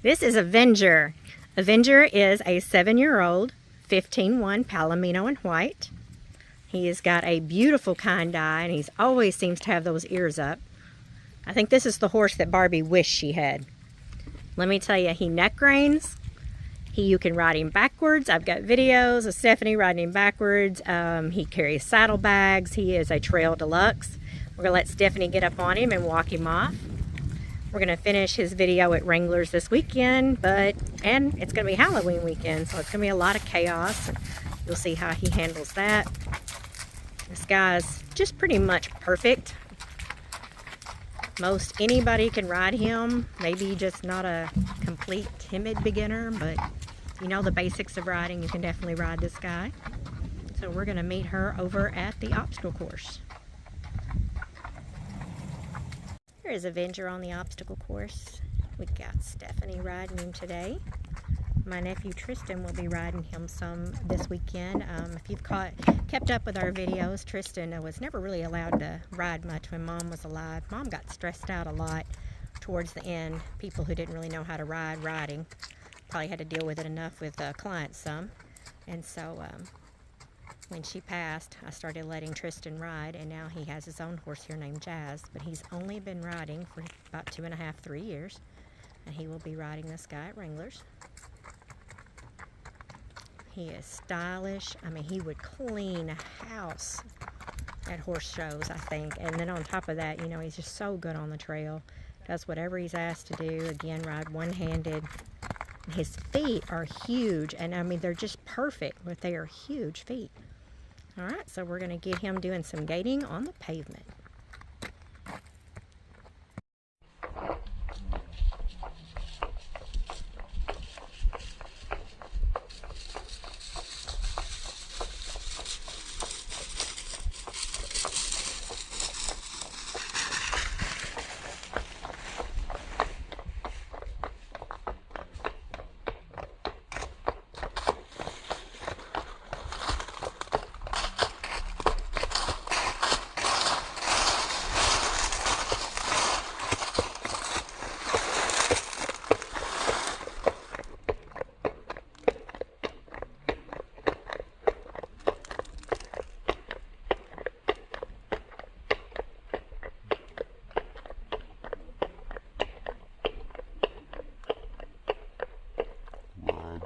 This is Avenger. Avenger is a 7-year-old 15-1 palomino in white. He has got a beautiful kind eye, and he always seems to have those ears up. I think this is the horse that Barbie wished she had. Let me tell you, he neck reins. You can ride him backwards. I've got videos of Stephanie riding him backwards. He carries saddlebags. He is a trail deluxe. We're gonna let Stephanie get up on him and walk him off. We're gonna finish his video at Wrangler's this weekend, and it's gonna be Halloween weekend, so it's gonna be a lot of chaos. You'll see how he handles that. This guy's just pretty much perfect. Most anybody can ride him, maybe just not a complete timid beginner, but you know the basics of riding, you can definitely ride this guy. So we're gonna meet her over at the obstacle course. Here is Avenger on the obstacle course. We've got Stephanie riding him today. My nephew Tristan will be riding him some this weekend. If you've kept up with our videos, Tristan was never really allowed to ride much when Mom was alive. Mom got stressed out a lot towards the end. People who didn't really know how to riding probably had to deal with it enough with clients some. And so when she passed, I started letting Tristan ride, and now he has his own horse here named Jazz. But he's only been riding for about 2.5, 3 years, and he will be riding this guy at Wrangler's. He is stylish. I mean, he would clean a house at horse shows, I think. And then on top of that, you know, he's just so good on the trail. Does whatever he's asked to do. Again, ride one-handed. His feet are huge, and I mean, they're just perfect, but they are huge feet. All right, so we're going to get him doing some gaiting on the pavement.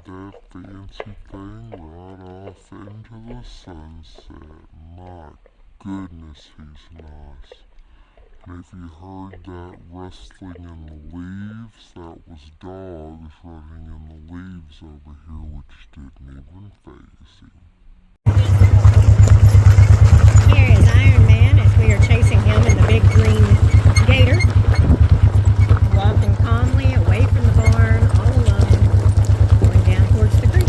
That fancy thing right off into the sunset. My goodness, he's nice. And if you heard that rustling in the leaves, that was dogs running in the leaves over here, which didn't even faze him. Here is Iron Man as we are chasing him in the big green gator. Walking calmly away from the barn, all alone, going down towards the creek.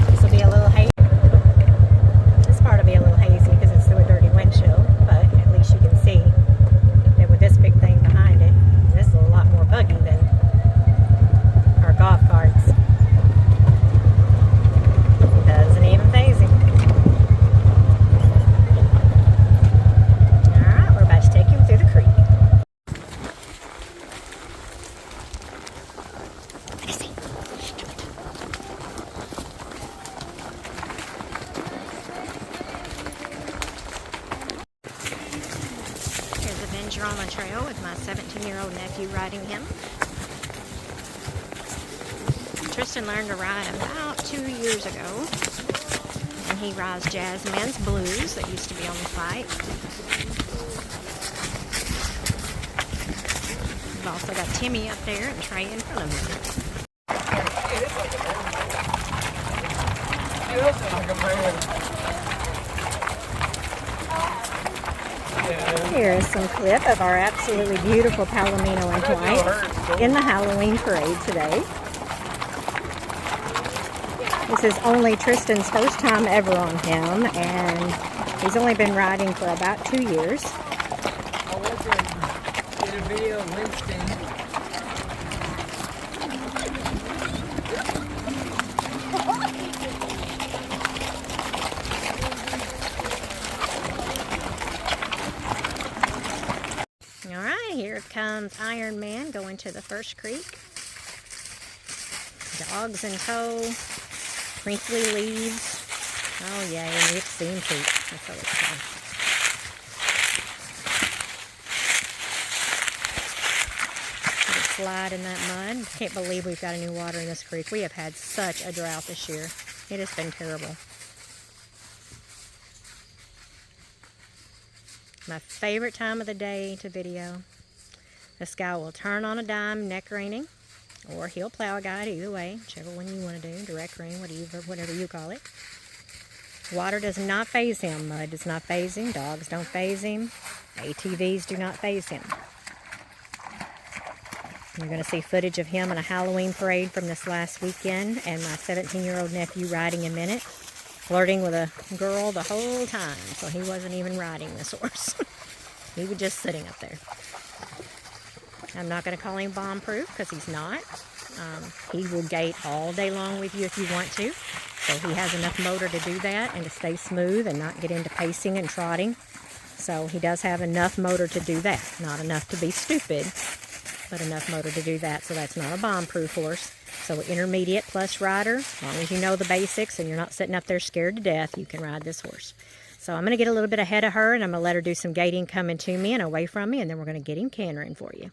This will be a little hazy. This part will be a little hazy because it's through a dirty windshield, but at least you can see that with this big thing behind it, this is a lot more buggy than our golf carts. Doesn't even faze him. Alright, we're about to take him through the creek. Here's Avenger on the trail with my 17-year-old nephew riding him. Tristan learned to ride about 2 years ago, and he rides Jasmine's Blues that used to be on the site. We've also got Timmy up there and Trey in front of him. Here is some clip of our absolutely beautiful palomino in white in the Halloween parade today. This is only Tristan's first time ever on him, and he's only been riding for about 2 years. I was did a video of Winston. All right, here comes Iron Man going to the first creek. Dogs in tow. Crinkly leaves. Oh yeah, and it's seam treat. That's what it's called. Let it slide in that mud. Can't believe we've got any water in this creek. We have had such a drought this year. It has been terrible. My favorite time of the day to video. The sky will turn on a dime, neck reining, or he'll plow a guide, either way, whichever one you want to do, direct rain, whatever you call it. Water does not faze him. Mud does not faze him. Dogs don't faze him. ATVs do not faze him. You're going to see footage of him in a Halloween parade from this last weekend, and my 17-year-old nephew riding in it, flirting with a girl the whole time, so he wasn't even riding this horse. He was just sitting up there. I'm not going to call him bomb-proof because he's not. He will gait all day long with you if you want to. So he has enough motor to do that and to stay smooth and not get into pacing and trotting. So he does have enough motor to do that. Not enough to be stupid, but enough motor to do that. So that's not a bomb-proof horse. So intermediate plus rider, as long as you know the basics and you're not sitting up there scared to death, you can ride this horse. So I'm going to get a little bit ahead of her and I'm going to let her do some gaiting coming to me and away from me, and then we're going to get him cantering for you.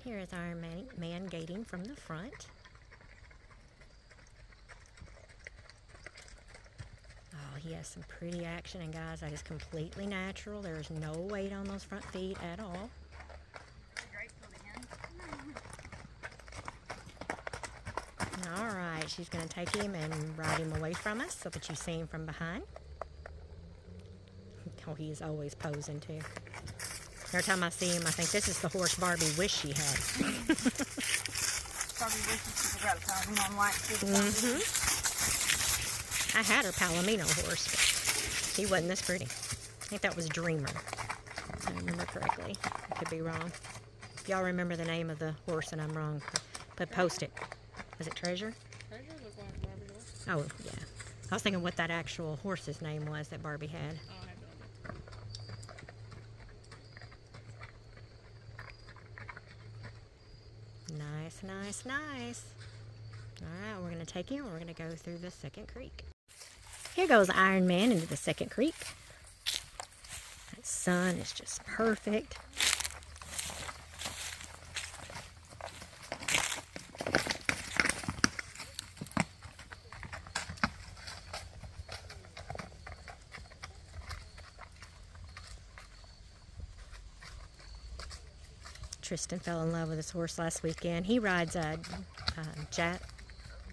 Here is our man gaiting from the front. Oh, he has some pretty action, and guys, that is completely natural. There is no weight on those front feet at all. Alright, she's going to take him and ride him away from us so that you see him from behind. Oh, he is always posing too. Every time I see him, I think this is the horse Barbie wished she had. Barbie wishes she forgot a palomino and white. I had her palomino horse, but he wasn't this pretty. I think that was Dreamer, if I remember correctly. I could be wrong. If y'all remember the name of the horse and I'm wrong, but post it. Was it Treasure? Treasure looked like Barbie horse. Oh, yeah. I was thinking what that actual horse's name was that Barbie had. Oh, I have no idea. Nice, nice, nice. Alright, we're going to take him and we're going to go through the second creek. Here goes Iron Man into the second creek. That sun is just perfect. Tristan fell in love with this horse last weekend. He rides a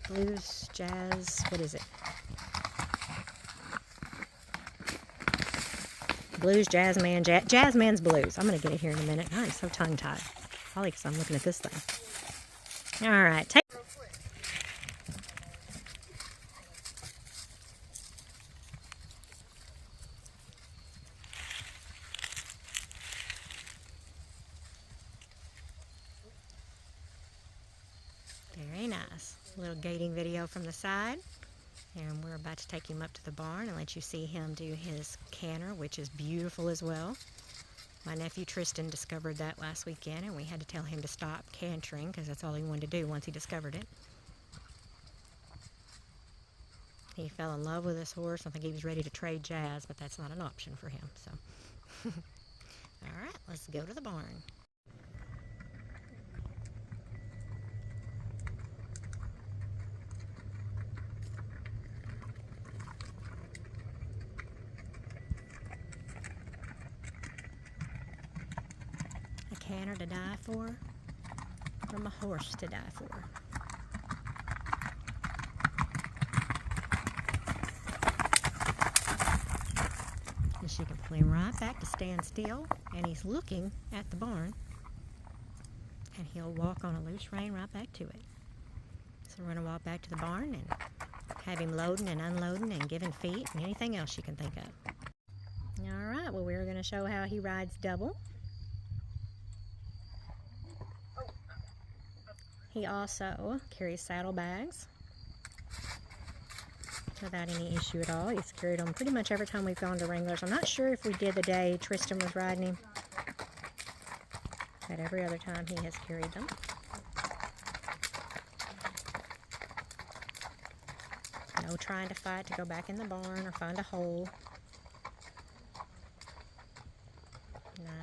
blues, jazz, what is it? Blues, jazz man, jazz man's blues. I'm going to get it here in a minute. I'm so tongue-tied. Probably because I'm looking at this thing. All right, take. Very nice. A little gaiting video from the side. And we're about to take him up to the barn and let you see him do his canter, which is beautiful as well. My nephew Tristan discovered that last weekend, and we had to tell him to stop cantering because that's all he wanted to do once he discovered it. He fell in love with this horse. I think he was ready to trade Jazz, but that's not an option for him. So, all right, let's go to the barn. A canter to die for, from a horse to die for. And she can pull him right back to stand still, and he's looking at the barn, and he'll walk on a loose rein right back to it. So we're going to walk back to the barn and have him loading and unloading and giving feet and anything else you can think of. All right, well, we're going to show how he rides double. He also carries saddlebags without any issue at all. He's carried them pretty much every time we've gone to Wranglers. I'm not sure if we did the day Tristan was riding him. but every other time he has carried them. No trying to fight to go back in the barn or find a hole.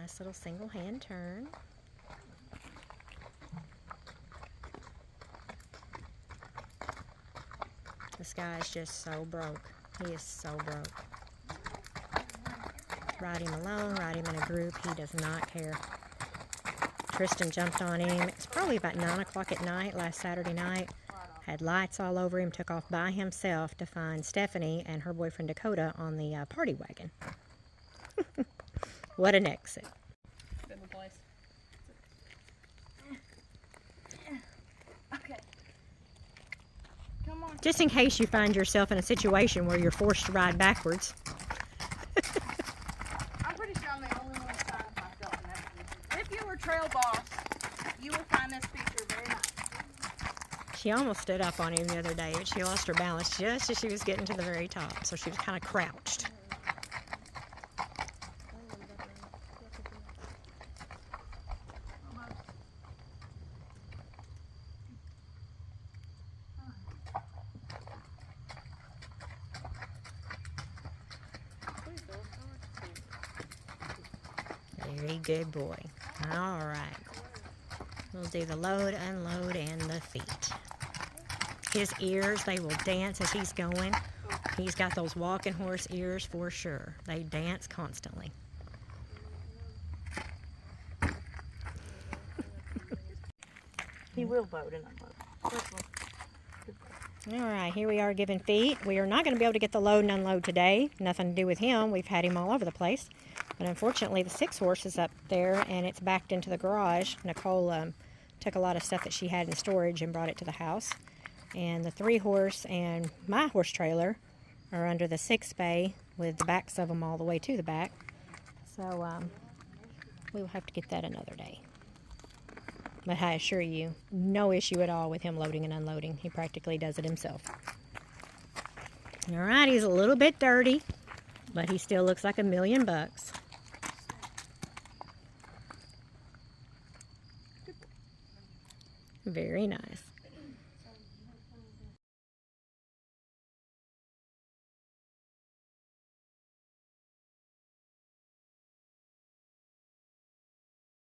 Nice little single hand turn. This guy is just so broke. He is so broke. Ride him alone, ride him in a group, he does not care. Tristan jumped on him. It's probably about 9 o'clock at night last Saturday night. Had lights all over him, took off by himself to find Stephanie and her boyfriend Dakota on the party wagon. What an exit. Good place. Okay. Come on. Just in case you find yourself in a situation where you're forced to ride backwards. I'm pretty sure I'm the only one that finds myself in that position. If you were trail boss, you will find this picture very nice. She almost stood up on him the other day, but she lost her balance just as she was getting to the very top, so she was kind of crouched. Very good boy. All right. We'll do the load, unload, and the feet. His ears, they will dance as he's going. He's got those walking horse ears for sure. They dance constantly. He will load and unload. All right, here we are giving feet. We are not going to be able to get the load and unload today. Nothing to do with him. We've had him all over the place. But unfortunately, the 6-horse is up there, and it's backed into the garage. Nicole took a lot of stuff that she had in storage and brought it to the house. And the 3-horse and my horse trailer are under the 6-bay with the backs of them all the way to the back. So we will have to get that another day. But I assure you, no issue at all with him loading and unloading. He practically does it himself. All right, he's a little bit dirty, but he still looks like $1,000,000. Very nice.